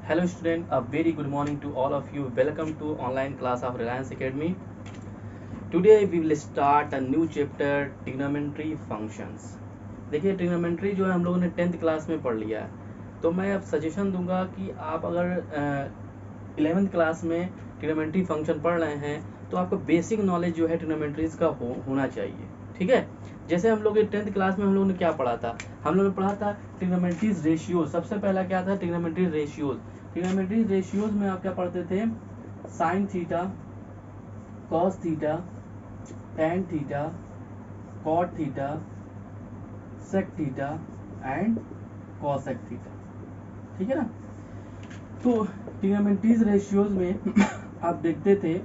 Hello student, a very good morning to all of you. Welcome to online class of Reliance Academy. Today we will start a new chapter trigonometry functions. देखिए trigonometry जो है हम लोगों ने 10th class में पढ़ लिया है, तो मैं अब सजेशन दूंगा कि आप अगर 11th क्लास में ट्रिग्नोमेट्री फंक्शन पढ़ रहे हैं तो आपको बेसिक नॉलेज जो है ट्रिग्नोमेट्रीज का होना चाहिए। ठीक है, जैसे हम लोग 10th क्लास में हम लोगों ने क्या पढ़ा था, हम लोगों ने पढ़ा था ट्रिग्नोमेट्रीज रेशियोज। सबसे पहला क्या था, ट्रिग्नोमेट्रीज रेशियोज। ट्रिग्नोमेट्रीज रेशियोज में आप क्या पढ़ते थे, sine theta, cos theta, tan theta, cot theta, sec theta and cosec theta. ठीक है ना। तो ट्रिग्नोमेट्रीज रेशियोज में आप देखते थे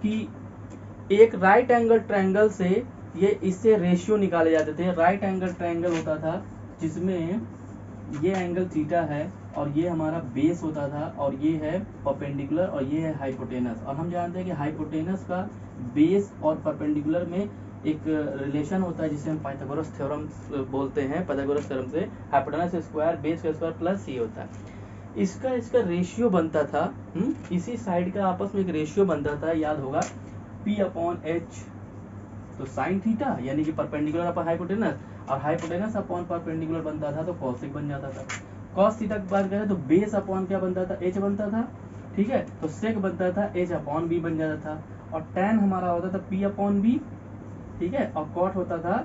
कि एक राइट एंगल ट्रायंगल से ये इससे रेशियो निकाले जाते थे। राइट एंगल ट्रायंगल होता था जिसमें ये एंगल थीटा है और ये हमारा बेस होता था और ये है परपेंडिकुलर और ये है हाइपोटेनस। और हम जानते हैं कि हाइपोटेनस का बेस और परपेंडिकुलर में एक रिलेशन होता है जिसे हम पाइथागोरस थ्योरम बोलते हैं। पाइथागोरस थ्योरम से हाइपोटेनस स्क्वायर बेस का स्क्वायर प्लस ये होता है। इसका रेशियो बनता था, इसी साइड का आपस में एक रेशियो बनता था, याद होगा, P अपॉन H। तो साइन थीटा यानी कि परपेंडिकुलर अपॉन हाइपोटेनस और हाइपोटेनस अपॉन परपेंडिकुलर बनता था तो कॉसेक बन जाता था। कॉस थीटा की बात करें तो बेस अपॉन क्या बनता था, H बनता था। ठीक है, तो सेक बनता था H अपॉन B बन जाता था। और टैन हमारा होता था P अपॉन B। ठीक है, और कॉट होता था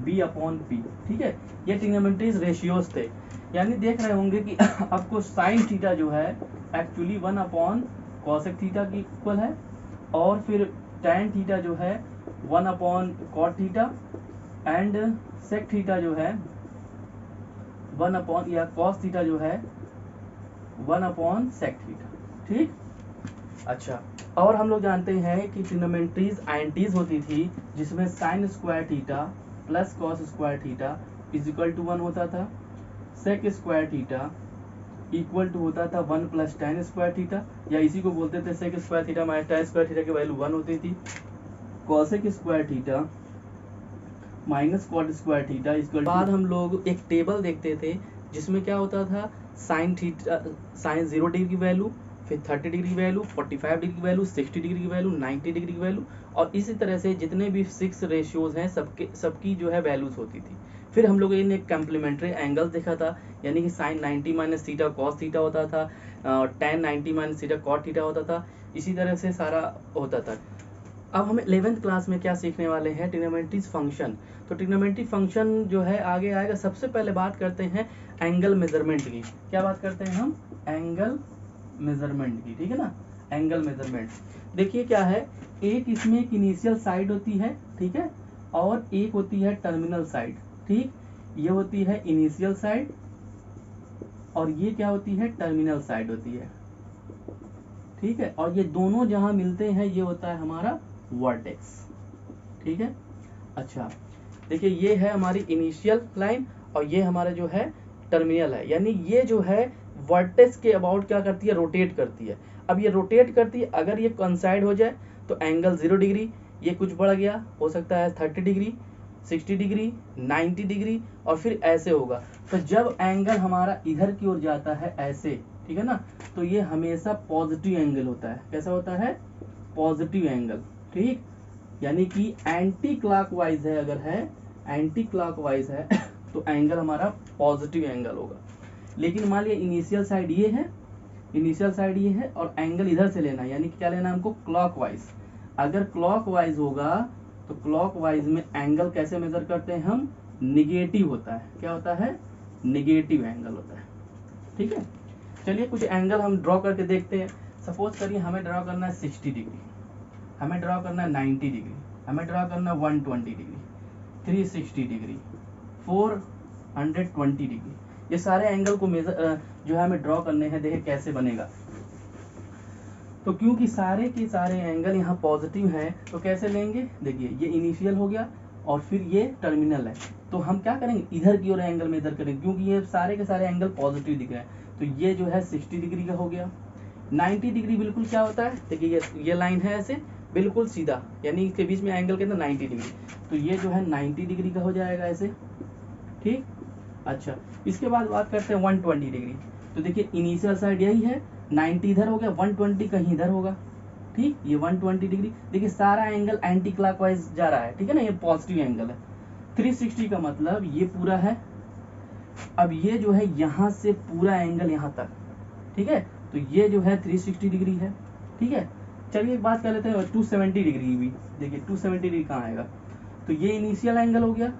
B अपॉन P। ठीक है, ये ट्रिग्नोमेट्रीज रेशियोज थे। यानी देख रहे होंगे कि आपको साइन थीटा जो है एक्चुअली 1 अपॉन कॉसेक थीटा की इक्वल है, और फिर टैन थीटा जो है 1 upon cot theta and sec theta जो है 1 अपॉन, या कॉस थीटा जो है 1 अपॉन सेक थीटा। ठीक, अच्छा। और हम लोग जानते हैं कि ट्रिग्नोमेट्रीज आइंटीज होती थी जिसमें sine square theta plus cos square theta is equal to 1 होता था। Sec square theta equal to होता था 1 प्लस टैन स्क्वायर थीटा, या इसी को बोलते थे sec square theta minus tan square theta की वैल्यू 1 होती थी। Cosec square theta minus cot square theta equal. बाद हम लोग एक टेबल देखते थे जिसमें क्या होता था, साइन थीटा, साइन 0 डिग्री की वैल्यू, फिर 30 डिग्री की वैल्यू, 45 डिग्री की वैल्यू, 60 डिग्री की वैल्यू, 90 डिग्री की वैल्यू, और इसी तरह से जितने भी 6 रेशियोज हैं सबकी जो है वैल्यूज होती थी। फिर हम लोग ने कम्प्लीमेंट्री एंगल देखा था, यानी कि sine 90 minus theta cos theta होता था, tan 90 minus theta cot theta होता था। इसी तरह से सारा होता था। अब हम 11th क्लास में क्या सीखने वाले हैं, ट्रिग्नोमेट्री फंक्शन। तो ट्रिग्नोमेट्री फंक्शन जो है आगे आएगा। सबसे पहले बात करते हैं एंगल मेजरमेंट की। क्या बात करते हैं हम, एंगल मेजरमेंट की। ठीक है ना, एंगल मेजरमेंट। देखिए क्या है, एक इसमें एक इनिशियल साइड होती है, ठीक है, और एक होती है टर्मिनल साइड। ठीक, ये होती है इनिशियल साइड और ये क्या होती है, टर्मिनल साइड होती है। ठीक है, और ये दोनों जहां मिलते हैं ये होता है हमारा वर्टेक्स। ठीक है, अच्छा। देखिए ये है हमारी इनिशियल लाइन और ये हमारा जो है टर्मिनल है, यानी ये जो है वर्टेक्स के अबाउट क्या करती है, रोटेट करती है। अब ये रोटेट करती है, अगर ये कोइंसाइड हो जाए तो एंगल 0 डिग्री, ये कुछ बढ़ गया, हो सकता है 30 डिग्री, 60 डिग्री, 90 डिग्री, और फिर ऐसे होगा। तो जब एंगल हमारा इधर की ओर जाता है ऐसे, ठीक है ना, तो ये हमेशा पॉजिटिव एंगल होता है। कैसा होता है, पॉजिटिव एंगल। ठीक, यानी कि एंटी क्लॉकवाइज है, अगर है एंटी क्लॉकवाइज है तो एंगल हमारा पॉजिटिव एंगल होगा। लेकिन मान लिया इनिशियल साइड ये है, इनिशियल साइड ये है और एंगल इधर से लेना है, यानी क्या लेना है हमको, क्लॉकवाइज। अगर क्लॉकवाइज होगा तो क्लॉकवाइज में एंगल कैसे मेजर करते हैं हम, निगेटिव होता है। क्या होता है, निगेटिव एंगल होता है। ठीक है, चलिए कुछ एंगल हम ड्रॉ करके देखते हैं। सपोज करिए हमें ड्रॉ करना है 60 डिग्री, हमें ड्रॉ करना है 90 डिग्री, हमें ड्रॉ करना है 120 डिग्री, 360 डिग्री, 420 डिग्री। ये सारे एंगल को मेजर जो है हमें ड्रॉ करने हैं। देखिए कैसे बनेगा। तो क्योंकि सारे के सारे एंगल यहाँ पॉजिटिव हैं तो कैसे लेंगे, देखिए ये इनिशियल हो गया और फिर ये टर्मिनल है, तो हम क्या करेंगे, इधर की ओर एंगल मेजर करेंगे क्योंकि ये सारे के सारे एंगल पॉजिटिव दिख रहे हैं। तो ये जो है 60 डिग्री का हो गया। 90 डिग्री बिल्कुल क्या होता है, देखिए ये लाइन है ऐसे बिल्कुल सीधा, यानी इसके बीच में एंगल कितना, 90 डिग्री, तो ये जो है 90 डिग्री का हो जाएगा ऐसे। ठीक, अच्छा। इसके बाद बात करते हैं 120 डिग्री। तो देखिए इनिशियल साइड यही है, 90 इधर हो गया, 120 कहीं इधर होगा, ठीक। ये 120 डिग्री, देखिए सारा एंगल एंटी क्लॉकवाइज जा रहा है, ठीक है ना, ये पॉजिटिव एंगल है। 360 का मतलब ये पूरा है, अब ये जो है यहाँ से पूरा एंगल यहाँ तक, ठीक है, तो ये जो है 360 डिग्री है, ठीक है। चलिए एक बात कर लेते हैं 270 डिग्री भी, देखिए 270 डिग्री कहाँ आएगा, तो ये इनिशियल एंगल हो गया,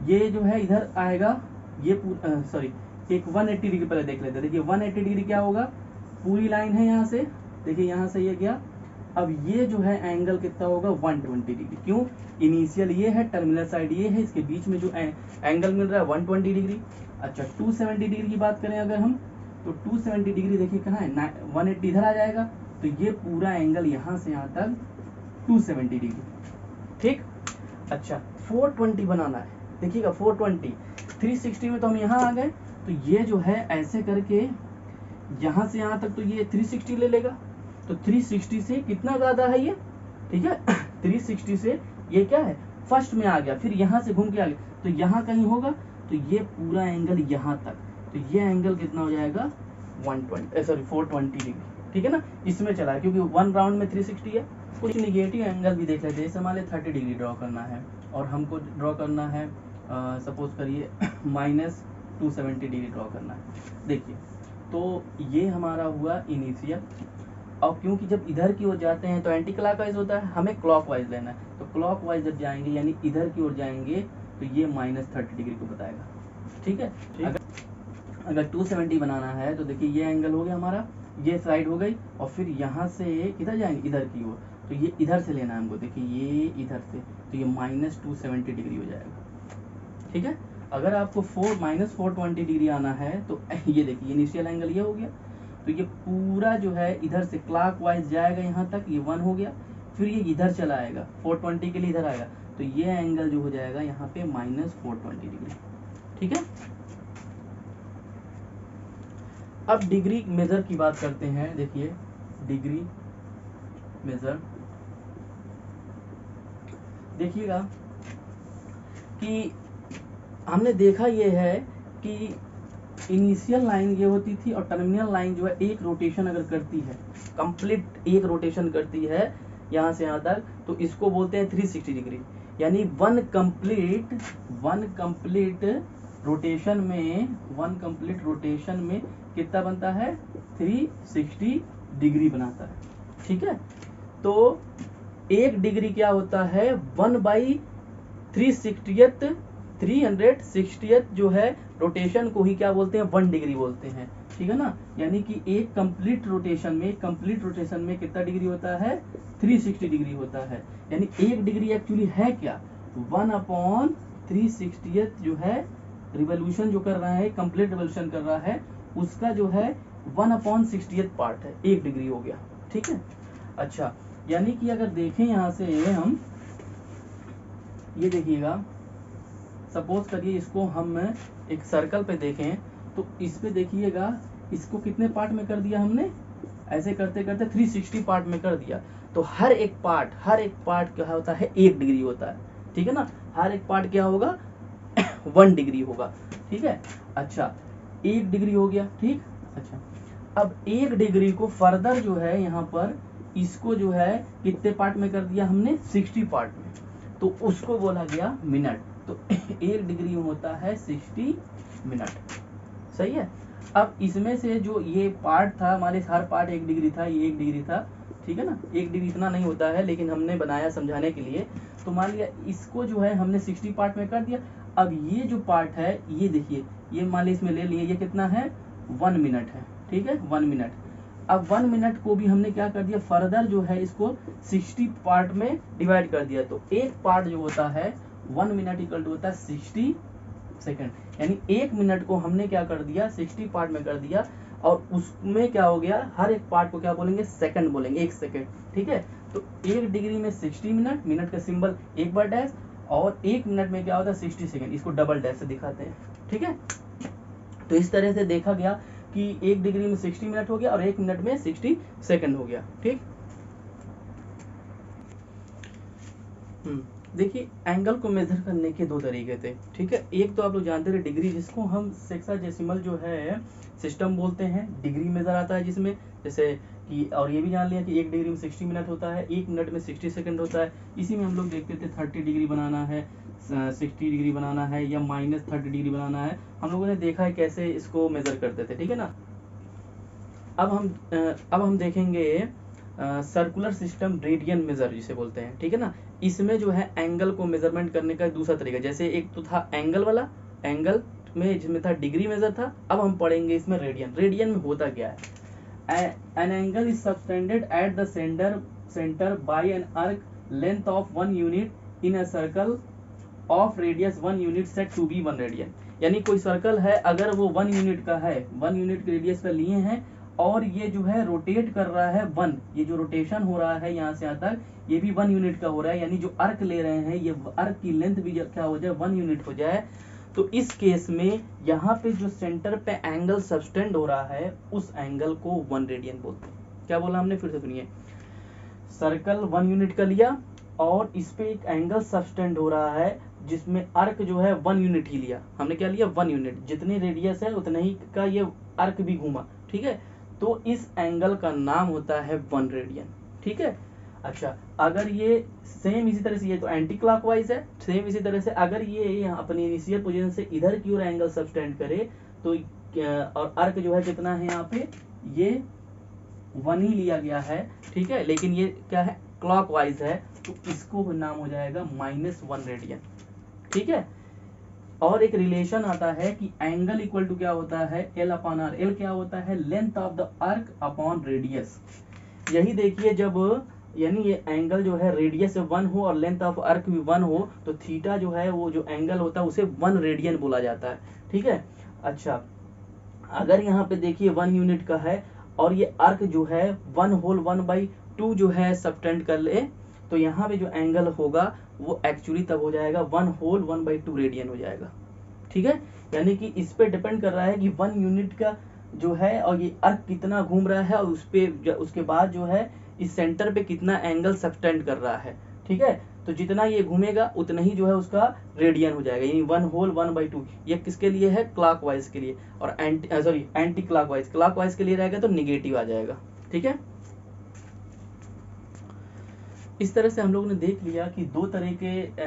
ये जो है इधर आएगा, ये सॉरी एक 180 डिग्री पहले देख लेते हैं। देखिए 180 डिग्री क्या होगा, पूरी लाइन है यहाँ से, देखिए यहाँ से ये गया, अब ये जो है एंगल कितना होगा 120 डिग्री, क्यों, इनिशियल ये है, टर्मिनल साइड ये है, इसके बीच में जो एंगल मिल रहा है 120 डिग्री। अच्छा 270 डिग्री की बात करें अगर हम, तो 270 डिग्री देखिए कहाँ है, 180 इधर आ जाएगा, तो ये पूरा एंगल यहाँ से यहाँ तक 270 डिग्री, ठीक। अच्छा 420 बनाना है, देखिएगा 420, 360 में तो हम यहाँ आ गए, तो ये जो है ऐसे करके यहाँ से यहाँ तक, तो ये 360 ले लेगा, तो 360 से कितना ज्यादा है ये, ठीक है 360 से ये क्या है, फर्स्ट में आ गया, फिर यहाँ से घूम के आ गया, तो यहाँ कहीं होगा, तो ये पूरा एंगल यहाँ तक, तो ये एंगल कितना हो जाएगा 420 डिग्री, ठीक है ना, इसमें चला है, क्योंकि वन राउंड में 360 है। कुछ निगेटिव एंगल भी देख लेते हैं, जैसे मान लीजिए 30 डिग्री ड्रॉ करना है, और हमको ड्रॉ करना है सपोज करिए -270 डिग्री ड्रॉ करना है। देखिए तो ये हमारा हुआ इनिशियल, और क्योंकि जब इधर की ओर जाते हैं तो एंटी क्लॉकवाइज होता है, हमें क्लॉकवाइज लेना है, तो क्लॉकवाइज जब जाएंगे यानी इधर की ओर जाएंगे, तो ये -30 डिग्री को बताएगा, ठीक है। अगर 270 बनाना है तो देखिए ये एंगल हो गया हमारा, ये साइड हो गई, और फिर यहाँ से किधर जाएंगे, इधर की ओर, तो ये इधर से लेना है हमको, देखिए ये इधर से, तो ये -270 डिग्री हो जाएगा, ठीक है। अगर आपको -420 डिग्री आना है तो ये देखिए इनिशियल एंगल ये हो गया, तो ये पूरा जो है इधर से क्लॉकवाइज जाएगा यहाँ तक, ये 1 हो गया, फिर ये इधर चला आएगा 420 के लिए इधर आएगा, तो ये एंगल जो हो जाएगा यहाँ पे -420 डिग्री, ठीक है। अब डिग्री मेजर की बात करते हैं, देखिए डिग्री मेजर, देखिएगा कि हमने देखा ये है कि इनिशियल लाइन ये होती थी, और टर्मिनल लाइन जो है एक रोटेशन अगर करती है, कंप्लीट एक रोटेशन करती है यहाँ से यहाँ तक, तो इसको बोलते हैं 360 डिग्री, यानी वन कंप्लीट रोटेशन में कितना बनता है, 360 डिग्री बनाता है, ठीक है। तो एक डिग्री क्या होता है, 1/360th जो है रोटेशन को ही क्या बोलते हैं, 1 डिग्री बोलते हैं, ठीक है ना। यानी कि एक कंप्लीट रोटेशन में कितना डिग्री होता है, 360 डिग्री होता है। यानी एक डिग्री एक्चुअली है क्या, 1/360th जो है रिवोल्यूशन जो कर रहा है, कंप्लीट रिवोल्यूशन कर रहा है, उसका जो है 1/60th पार्ट है, एक डिग्री हो गया, ठीक है। अच्छा यानी कि अगर देखें यहाँ से हम, ये देखिएगा, सपोज करिए इसको हम एक सर्कल पे देखें, तो इस पे देखिएगा, इसको कितने पार्ट में कर दिया हमने, ऐसे करते करते 360 पार्ट में कर दिया, तो हर एक पार्ट क्या होता है, 1 डिग्री होता है, ठीक है ना, हर एक पार्ट क्या होगा 1 डिग्री होगा, ठीक है। अच्छा 1 डिग्री हो गया, ठीक। अच्छा अब 1 डिग्री को फर्दर जो है यहाँ पर इसको जो है कितने पार्ट में कर दिया हमने, 60 पार्ट में, तो उसको बोला गया मिनट, तो 1 डिग्री में होता है 60 मिनट, सही है। अब इसमें से जो ये पार्ट था हमारे, हर पार्ट 1 डिग्री था, ये 1 डिग्री था, ठीक है ना, 1 डिग्री इतना नहीं होता है, लेकिन हमने बनाया समझाने के लिए, तो मान लिया इसको जो है हमने 60 पार्ट में कर दिया। अब ये जो पार्ट है, ये देखिए, ये मान लीजिए इसमें ले लिए, ये कितना है 1 मिनट है, ठीक है 1 मिनट। अब 1 मिनट को भी हमने क्या कर दिया, फर्दर जो है इसको 60 पार्ट में डिवाइड कर दिया, तो एक पार्ट जो होता है 1 मिनट इक्वल टू होता है 60 सेकंड, यानी 1 मिनट को हमने क्या कर दिया 60 पार्ट में कर दिया, और उसमें क्या हो गया, हर एक पार्ट को क्या बोलेंगे, सेकंड बोलेंगे, 1 सेकंड, ठीक है। तो 1 डिग्री में 60 मिनट, मिनट का सिंबल 1 बार डैश, और 1 मिनट में क्या होता है 60 सेकंड, इसको डबल डैश से दिखाते हैं, ठीक है। तो इस तरह से देखा गया कि 1 डिग्री में 60 मिनट हो गया, और 1 मिनट में 60 सेकंड हो गया, ठीक। देखिए एंगल को मेजर करने के दो तरीके थे, ठीक है। एक तो आप लोग जानते थे डिग्री, जिसको हम सेक्साडेसिमल जो है सिस्टम बोलते हैं, डिग्री मेजर आता है जिसमें, जैसे कि, और ये भी जान लिया कि 1 डिग्री में 60 मिनट होता है, 1 मिनट में 60 सेकंड होता है। इसी में हम लोग देखते थे 30 डिग्री बनाना है, 60 डिग्री बनाना है या -30 डिग्री बनाना है, हम लोगों ने देखा है कैसे इसको मेजर करते थे, ठीक है ना। अब हम देखेंगे सर्कुलर सिस्टम रेडियन मेजर जिसे बोलते हैं, ठीक है ना। इसमें जो है एंगल को मेजरमेंट करने का दूसरा तरीका, जैसे एक तो था एंगल वाला, एंगल में जिसमें था डिग्री मेजर था, अब हम पढ़ेंगे इसमें रेडियन। रेडियन में होता क्या है, an angle is subtended at the centre by an arc length of 1 unit in a circle of radius 1 unit set to be 1 radian. यानी कोई सर्कल है, अगर वो 1 यूनिट का है, 1 यूनिट के रेडियस का लिए हैं, और ये जो है रोटेट कर रहा है 1, ये जो रोटेशन हो रहा है यहाँ से यहाँ तक, ये भी 1 यूनिट का हो रहा है, यानी जो अर्क ले रहे हैं ये अर्क की लेंथ भी क्या हो जाए, 1 यूनिट हो जाए। तो इस केस में यहाँ पे जो सेंटर पे एंगल सबटेंड हो रहा है उस एंगल को 1 रेडियन बोलते हैं। क्या बोला हमने, फिर से सुनिए। सर्कल 1 यूनिट का लिया और इस पे एक एंगल सबटेंड हो रहा है जिसमें अर्क जो है 1 यूनिट ही लिया, हमने क्या लिया, 1 यूनिट, जितनी रेडियस है उतने ही का ये अर्क भी घूमा, ठीक है। तो इस एंगल का नाम होता है 1 रेडियन, ठीक है। अच्छा, अगर ये सेम इसी तरह से, ये तो एंटी क्लॉकवाइज है, सेम इसी तरह से अगर ये अपनी इनिशियल पोजीशन से इधर की ओर एंगल सबटेंड करे तो और अर्क जो है कितना है यहाँ पे, ये 1 ही लिया गया है, ठीक है, लेकिन ये क्या है, क्लॉकवाइज है, तो इसको नाम हो जाएगा -1 रेडियन, ठीक है। और एक रिलेशन आता है कि एंगल इक्वल टू क्या होता है, L अपॉन R। L क्या होता है, length of the arc upon radius. यही देखिए, जब यानी ये एंगल जो है रेडियस से 1 हो और लेंथ ऑफ आर्क भी 1 हो, तो थीटा जो है वो जो एंगल होता है उसे 1 रेडियन बोला जाता है, ठीक है। अच्छा, अगर यहाँ पे देखिए 1 यूनिट का है और ये आर्क जो है 1 होल 1/2 जो है सबटेंड कर ले, तो यहाँ पे जो एंगल होगा वो एक्चुअली तब हो जाएगा 1 होल 1/2 रेडियन हो जाएगा, ठीक है। यानी कि इस पे डिपेंड कर रहा है कि 1 यूनिट का जो है और ये अर्क कितना घूम रहा है, और उसके बाद जो है इस सेंटर पे कितना एंगल सबटेंड कर रहा है, ठीक है। तो जितना ये घूमेगा उतना ही जो है उसका रेडियन हो जाएगा, यानी 1 होल 1/2। ये किसके लिए है, क्लॉकवाइज के लिए, और एंटी क्लॉकवाइज, क्लॉकवाइज के लिए रहेगा तो निगेटिव आ जाएगा, ठीक है। इस तरह से हम लोगों ने देख लिया कि दो तरह के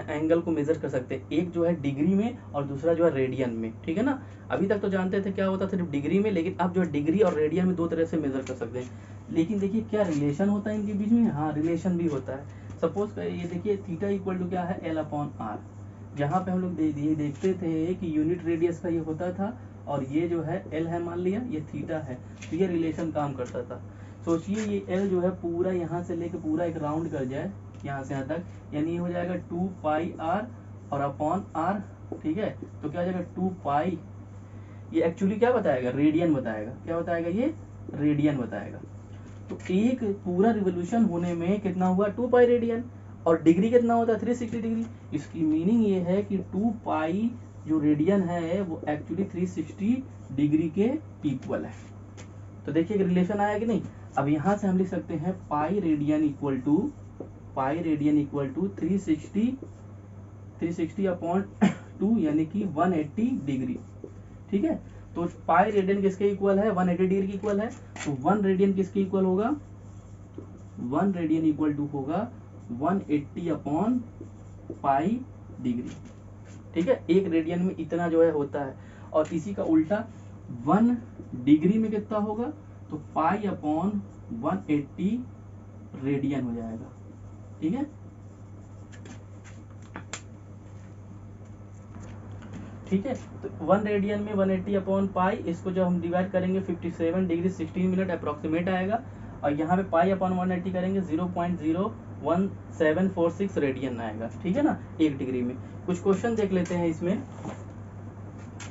एंगल को मेजर कर सकते हैं, एक जो है डिग्री में और दूसरा जो है रेडियन में, ठीक है ना। अभी तक तो जानते थे क्या होता था सिर्फ डिग्री में, लेकिन अब जो है डिग्री और रेडियन में दो तरह से मेजर कर सकते हैं। लेकिन देखिए क्या रिलेशन होता है इनके बीच में, हाँ रिलेशन भी होता है। सपोज ये देखिए थीटा इक्वल टू क्या है, L अपॉन R। जहाँ पे हम लोग देखते थे कि यूनिट रेडियस का ये होता था और ये जो है L है, मान लिया ये थीटा है, तो ये रिलेशन काम करता था। सोचिए ये L जो है पूरा यहाँ से लेके पूरा एक राउंड कर जाए यहाँ से यहाँ तक, यानी ये हो जाएगा 2πr और अपॉन R, ठीक है। तो क्या हो जाएगा 2π, ये एक्चुअली क्या बताएगा, रेडियन बताएगा, क्या बताएगा, ये रेडियन बताएगा। तो एक पूरा रिवोल्यूशन होने में कितना हुआ, 2π रेडियन, और डिग्री कितना होता है, 360 डिग्री। इसकी मीनिंग ये है कि 2π जो रेडियन है वो एक्चुअली 360 डिग्री के इक्वल है। तो देखिए रिलेशन आया कि नहीं। अब यहाँ से हम लिख सकते हैं pi radian equal to 360 upon 2 यानी कि 180 डिग्री, ठीक है। तो पाई रेडियन किसके इक्वल है, 180 डिग्री के इक्वल है। तो 1 रेडियन किसके इक्वल होगा, 1 रेडियन इक्वल टू होगा 180 अपॉन पाई डिग्री, ठीक है। एक रेडियन में इतना जो है होता है, और इसी का उल्टा 1 डिग्री में कितना होगा, तो पाई अपॉन 180 रेडियन हो जाएगा, ठीक है। ठीक है, तो 1 रेडियन में 180 अपॉन पाई, इसको जब हम डिवाइड करेंगे 57 डिग्री 16 मिनट अप्रोक्सीमेट आएगा, और यहाँ पे पाई अपॉन 180 करेंगे 0.01746 रेडियन आएगा, ठीक है ना, 1 डिग्री में। कुछ क्वेश्चन देख लेते हैं इसमें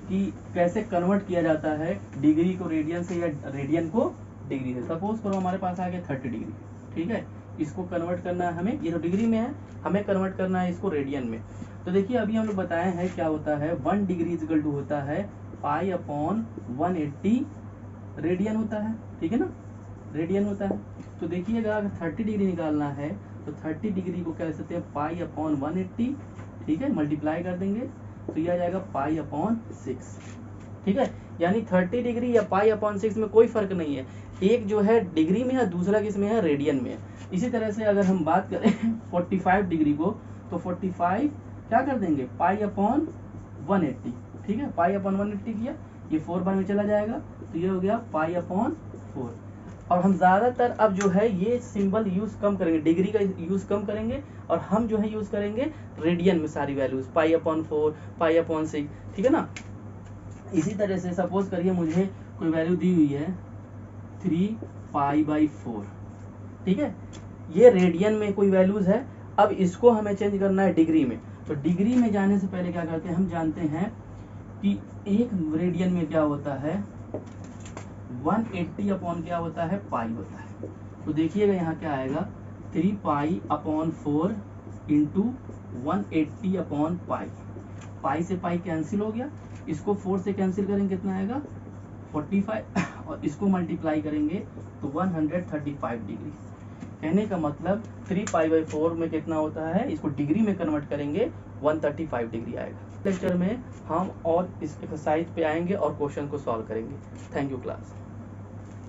कि कैसे कन्वर्ट किया जाता है डिग्री को रेडियन से या रेडियन को डिग्री से। सपोज करो हमारे पास आ गया 30 डिग्री, ठीक है, इसको कन्वर्ट करना है हमें, ये तो डिग्री में है, हमें कन्वर्ट करना है इसको रेडियन में। तो देखिए अभी हम लोग बताए हैं क्या होता है, 1 डिग्री इक्वल टू होता है पाई अपॉन 180 रेडियन होता है, ठीक है ना, रेडियन होता है। तो देखिएगा अगर 30 डिग्री निकालना है तो 30 डिग्री को क्या लिख सकते हैं, पाई अपॉन 180, ठीक है, मल्टीप्लाई कर देंगे तो ये आ जाएगा पाई अपॉन 6, ठीक है। यानी 30 डिग्री या पाई अपॉन 6 में कोई फर्क नहीं है, एक जो है डिग्री में है, दूसरा किस में है, रेडियन में है। इसी तरह से अगर हम बात करें 45 डिग्री को, तो 45 क्या कर देंगे, पाई अपॉन 180, ठीक है, पाई अपॉन 180 किया, ये 4 बार में चला जाएगा तो ये हो गया पाई अपॉन 4। और हम ज़्यादातर अब जो है ये सिंबल यूज़ कम करेंगे, डिग्री का यूज़ कम करेंगे, और हम जो है यूज़ करेंगे रेडियन में सारी वैल्यूज़, पाई अपॉन 4, पाई अपॉन 6, ठीक है ना। इसी तरह से सपोज करिए मुझे कोई वैल्यू दी हुई है 3 पाई बाई 4, ठीक है, ये रेडियन में कोई वैल्यूज़ है। अब इसको हमें चेंज करना है डिग्री में, तो डिग्री में जाने से पहले क्या करते हैं, हम जानते हैं कि एक रेडियन में क्या होता है, 180 अपॉन क्या होता है, पाई होता है। तो देखिएगा यहाँ क्या आएगा, 3 pi upon 4 into 180 upon pi, pi से पाई कैंसिल हो गया, इसको 4 से कैंसिल करेंगे कितना आएगा 45, और इसको मल्टीप्लाई करेंगे तो 135 डिग्री। कहने का मतलब 3 पाई बाई 4 में कितना होता है, इसको डिग्री में कन्वर्ट करेंगे 135 डिग्री आएगा। लेक्चर में हम और इस एक्सरसाइज पे आएंगे और क्वेश्चन को सॉल्व करेंगे। Thank you class.